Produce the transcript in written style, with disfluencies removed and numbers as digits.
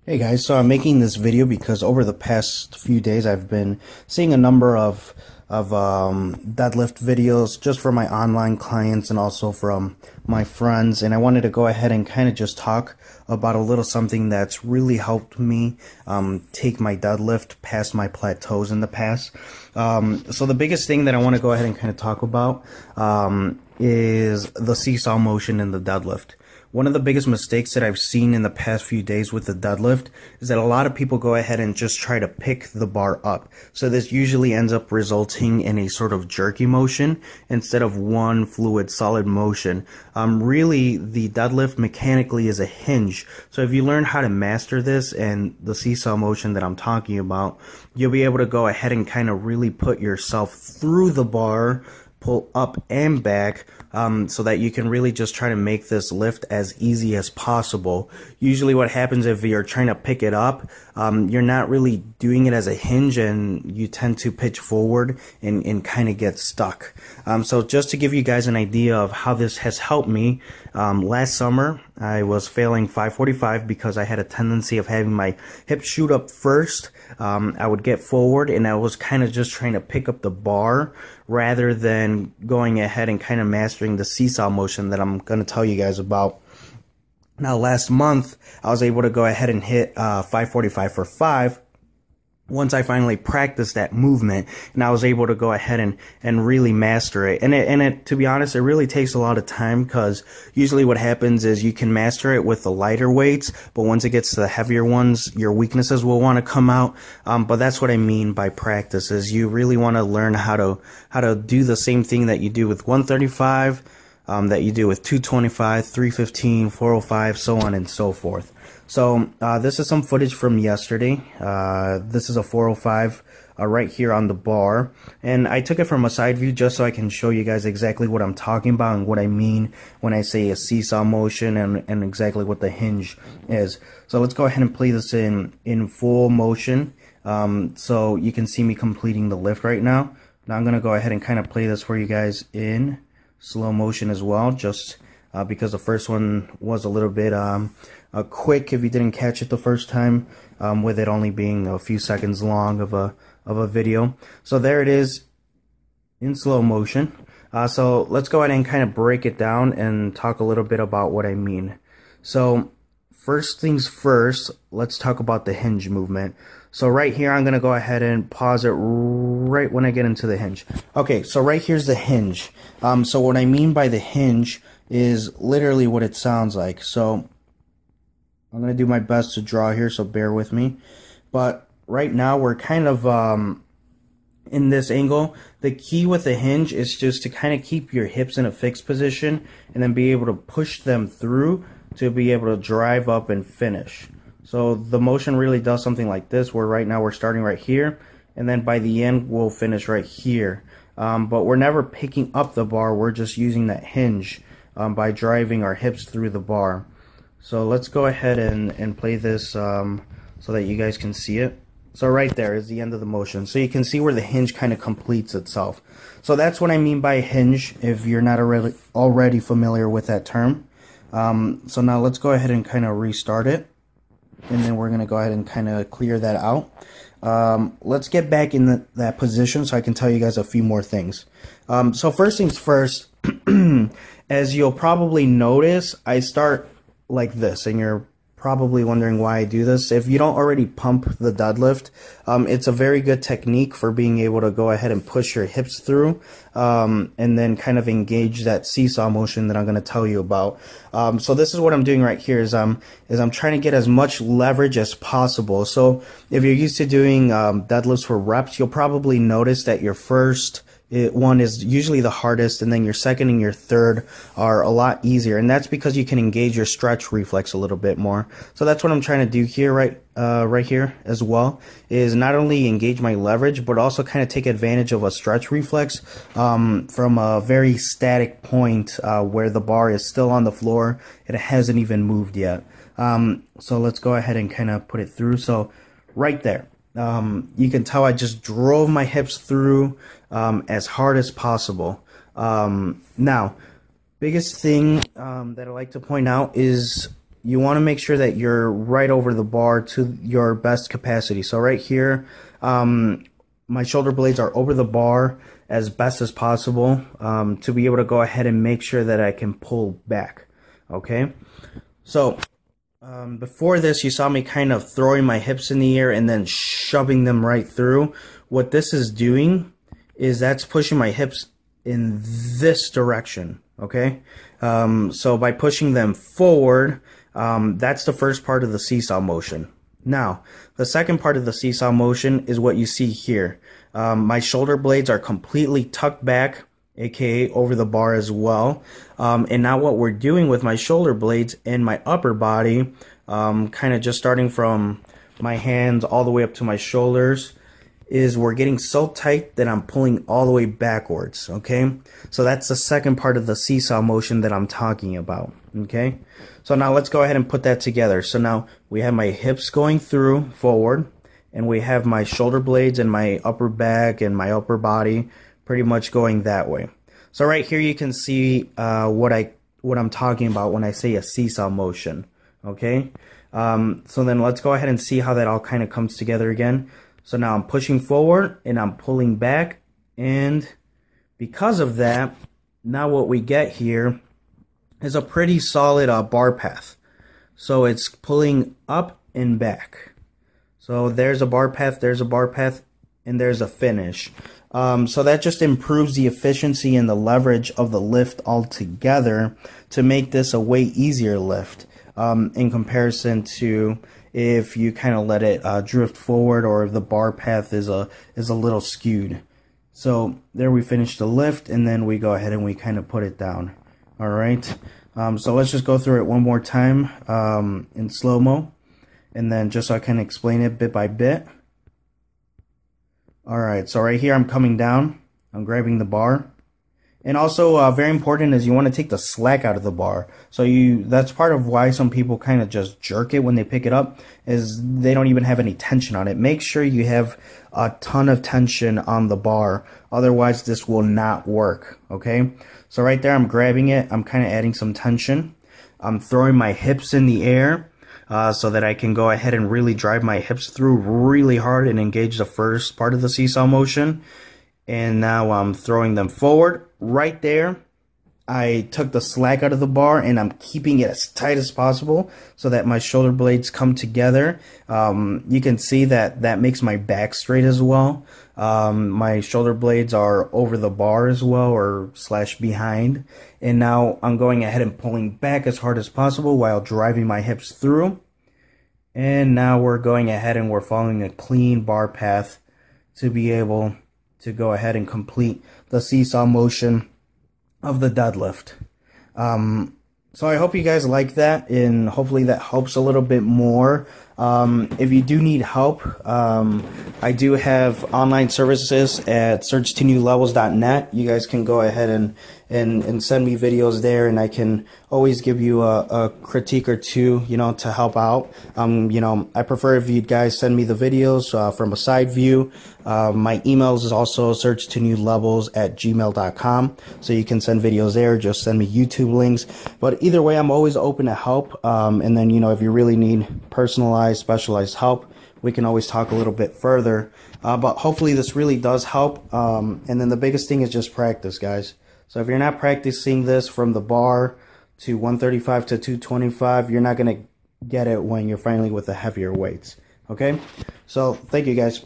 Hey guys, so I'm making this video because over the past few days I've been seeing a number of deadlift videos just for my online clients and also from my friends, and I wanted to go ahead and kind of just talk about a little something that's really helped me take my deadlift past my plateaus in the past. So the biggest thing that I want to go ahead and kind of talk about is the seesaw motion in the deadlift. One of the biggest mistakes that I've seen in the past few days with the deadlift is that a lot of people go ahead and just try to pick the bar up. So this usually ends up resulting in a sort of jerky motion instead of one fluid solid motion. Really, the deadlift mechanically is a hinge. So if you learn how to master this and the seesaw motion that I'm talking about, you'll be able to go ahead and kind of really put yourself through the bar, pull up and back, so that you can really just try to make this lift as easy as possible. Usually what happens if you're trying to pick it up, you're not really doing it as a hinge and you tend to pitch forward and kind of get stuck. So just to give you guys an idea of how this has helped me, last summer I was failing 545 because I had a tendency of having my hips shoot up first. I would get forward and I was kind of just trying to pick up the bar rather than going ahead and kind of mastering the seesaw motion that I'm going to tell you guys about. Now, last month, I was able to go ahead and hit 545 for 5 once I finally practiced that movement, and I was able to go ahead and really master it. And to be honest, it really takes a lot of time, because usually what happens is you can master it with the lighter weights, but once it gets to the heavier ones, your weaknesses will want to come out. But that's what I mean by practice, is you really want to learn how to do the same thing that you do with 135, that you do with 225, 315, 405, so on and so forth. So this is some footage from yesterday. This is a 405 right here on the bar, and I took it from a side view just so I can show you guys exactly what I'm talking about and what I mean when I say a seesaw motion, and exactly what the hinge is. So let's go ahead and play this in full motion, so you can see me completing the lift right now. Now I'm going to go ahead and kind of play this for you guys in slow motion as well, just because the first one was a little bit quick if you didn't catch it the first time, with it only being a few seconds long of a video. So there it is in slow motion. So let's go ahead and kind of break it down and talk a little bit about what I mean. So first things first, let's talk about the hinge movement. So right here, I'm going to go ahead and pause it right when I get into the hinge. Okay, so right here's the hinge. So what I mean by the hinge is literally what it sounds like. So I'm going to do my best to draw here, so bear with me. But right now, we're kind of in this angle. The key with the hinge is just to kind of keep your hips in a fixed position and then be able to push them through to be able to drive up and finish. So the motion really does something like this, where right now we're starting right here, and then by the end we'll finish right here. But we're never picking up the bar, we're just using that hinge by driving our hips through the bar. So let's go ahead and play this so that you guys can see it. So right there is the end of the motion. So you can see where the hinge kind of completes itself. So that's what I mean by hinge, if you're not already familiar with that term. So now let's go ahead and kind of restart it, and then we're going to go ahead and kind of clear that out. Let's get back in that position so I can tell you guys a few more things. So first things first, as you'll probably notice, I start like this, and you're probably wondering why I do this. If you don't already pump the deadlift, it's a very good technique for being able to go ahead and push your hips through, and then kind of engage that seesaw motion that I'm going to tell you about. So this is what I'm doing right here, is I'm trying to get as much leverage as possible. So if you're used to doing deadlifts for reps, you'll probably notice that your first one is usually the hardest, and then your second and your third are a lot easier, and that's because you can engage your stretch reflex a little bit more. So that's what I'm trying to do here, right here as well, is not only engage my leverage, but also kind of take advantage of a stretch reflex from a very static point where the bar is still on the floor. It hasn't even moved yet. So let's go ahead and kind of put it through. So right there. You can tell I just drove my hips through as hard as possible. Now, biggest thing that I like to point out is you want to make sure that you're right over the bar to your best capacity. So right here, my shoulder blades are over the bar as best as possible, to be able to go ahead and make sure that I can pull back. Okay, so before this, you saw me kind of throwing my hips in the air and then shoving them right through. What this is doing is that's pushing my hips in this direction. Okay, so by pushing them forward, that's the first part of the seesaw motion. Now, the second part of the seesaw motion is what you see here. My shoulder blades are completely tucked back, aka over the bar as well. And now what we're doing with my shoulder blades and my upper body, kind of just starting from my hands all the way up to my shoulders, is we're getting so tight that I'm pulling all the way backwards, okay? So that's the second part of the seesaw motion that I'm talking about, okay? So now let's go ahead and put that together. So now we have my hips going through forward, and we have my shoulder blades and my upper back and my upper body pretty much going that way. So right here you can see what I'm talking about when I say a seesaw motion, okay? So then let's go ahead and see how that all kind of comes together again. So now I'm pushing forward and I'm pulling back, and because of that, now what we get here is a pretty solid bar path. So it's pulling up and back. So there's a bar path, there's a bar path, and there's a finish. So that just improves the efficiency and the leverage of the lift altogether to make this a way easier lift, in comparison to if you kind of let it drift forward, or if the bar path is a little skewed. So there we finish the lift, and then we go ahead and we kind of put it down. All right. So let's just go through it one more time in slow-mo, and then just so I can explain it bit by bit. All right. So right here I'm coming down. I'm grabbing the bar. And also, very important is you want to take the slack out of the bar. So that's part of why some people kind of just jerk it when they pick it up, is they don't even have any tension on it. Make sure you have a ton of tension on the bar. Otherwise, this will not work, okay? So right there, I'm grabbing it. I'm kind of adding some tension. I'm throwing my hips in the air so that I can go ahead and really drive my hips through really hard and engage the first part of the seesaw motion. And now I'm throwing them forward. Right there, I took the slack out of the bar, and I'm keeping it as tight as possible so that my shoulder blades come together. You can see that that makes my back straight as well. My shoulder blades are over the bar as well, or / behind. And now I'm going ahead and pulling back as hard as possible while driving my hips through. And now we're going ahead and we're following a clean bar path to be able to go ahead and complete the seesaw motion of the deadlift. So I hope you guys like that, and hopefully that helps a little bit more. If you do need help, I do have online services at surgetonewlevels.net. You guys can go ahead and send me videos there, and I can always give you a critique or two, to help out. I prefer if you guys send me the videos from a side view. My emails is also surgetonewlevels@gmail.com, so you can send videos there. Just send me YouTube links. But either way, I'm always open to help. And then, if you really need personalized, specialized help, we can always talk a little bit further. But hopefully this really does help. And then the biggest thing is just practice, guys. So if you're not practicing this from the bar to 135 to 225, you're not going to get it when you're finally with the heavier weights. Okay? So thank you, guys.